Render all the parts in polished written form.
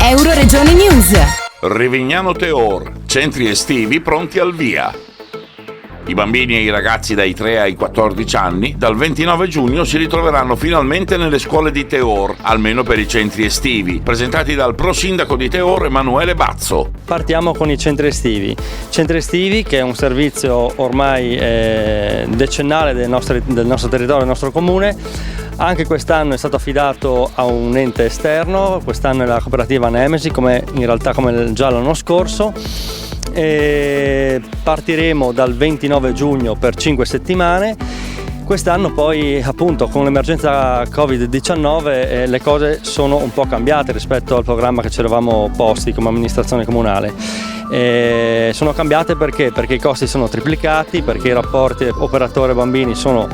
Euroregione News. Rivignano Teor, centri estivi pronti al via. I bambini e i ragazzi dai 3 ai 14 anni dal 29 giugno si ritroveranno finalmente nelle scuole di Teor, almeno per i centri estivi, presentati dal pro sindaco di Teor Emanuele Bazzo. Partiamo con i centri estivi. Centri estivi che è un servizio ormai decennale del nostro territorio, del nostro comune. Anche quest'anno è stato affidato a un ente esterno, quest'anno è la cooperativa Nemesi, come già l'anno scorso. E partiremo dal 29 giugno per 5 settimane. Quest'anno poi appunto con l'emergenza Covid-19 le cose sono un po' cambiate rispetto al programma che ci eravamo posti come amministrazione comunale. Sono cambiate perché i costi sono triplicati, perché i rapporti operatore-bambini sono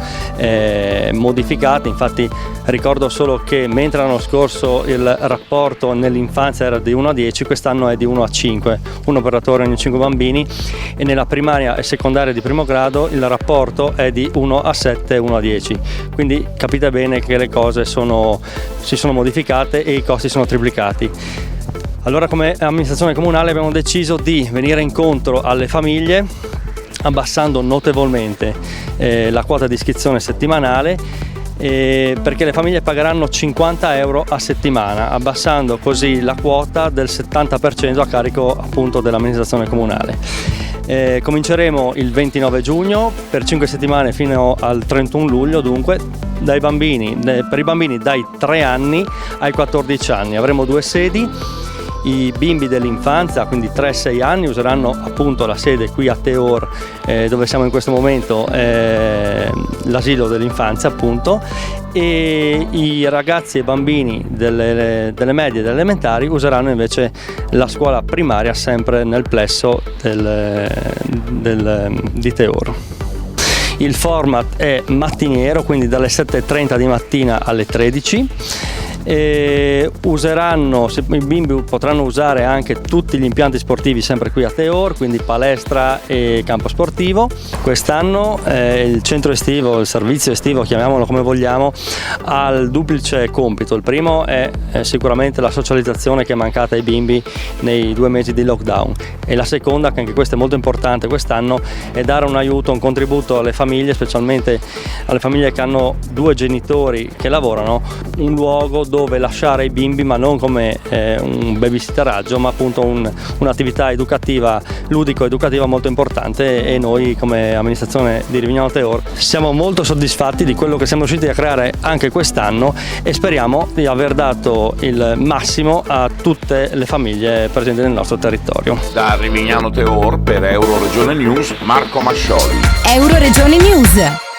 modificati. Infatti ricordo solo che mentre l'anno scorso il rapporto nell'infanzia era di 1 a 10, quest'anno è di 1 a 5, un operatore ogni 5 bambini, e nella primaria e secondaria di primo grado il rapporto è di 1 a 7, 1 a 10. Quindi capite bene che le cose si sono modificate e i costi sono triplicati. Allora, come amministrazione comunale abbiamo deciso di venire incontro alle famiglie abbassando notevolmente la quota di iscrizione settimanale, perché le famiglie pagheranno 50 euro a settimana, abbassando così la quota del 70% a carico appunto dell'amministrazione comunale. Cominceremo il 29 giugno per 5 settimane fino al 31 luglio, dunque per i bambini dai 3 anni ai 14 anni. Avremo 2 sedi. I bimbi dell'infanzia, quindi 3-6 anni, useranno appunto la sede qui a Teor, dove siamo in questo momento, l'asilo dell'infanzia appunto, e i ragazzi e bambini delle medie e delle elementari useranno invece la scuola primaria sempre nel plesso di Teor. Il format è mattiniero, quindi dalle 7:30 di mattina alle 13. I bimbi potranno usare anche tutti gli impianti sportivi sempre qui a Teor, quindi palestra e campo sportivo. Quest'anno il centro estivo, il servizio estivo, chiamiamolo come vogliamo, ha il duplice compito. Il primo è sicuramente la socializzazione che è mancata ai bimbi nei 2 mesi di lockdown, e la seconda, che anche questa è molto importante quest'anno, è dare un aiuto, un contributo alle famiglie, specialmente alle famiglie che hanno 2 genitori che lavorano, un luogo dove lasciare i bimbi, ma non come un babysitteraggio, ma appunto un'attività educativa, ludico-educativa molto importante, e noi come amministrazione di Rivignano Teor siamo molto soddisfatti di quello che siamo riusciti a creare anche quest'anno, e speriamo di aver dato il massimo a tutte le famiglie presenti nel nostro territorio. Da Rivignano Teor per Euroregione News, Marco Mascioli. Euroregione News.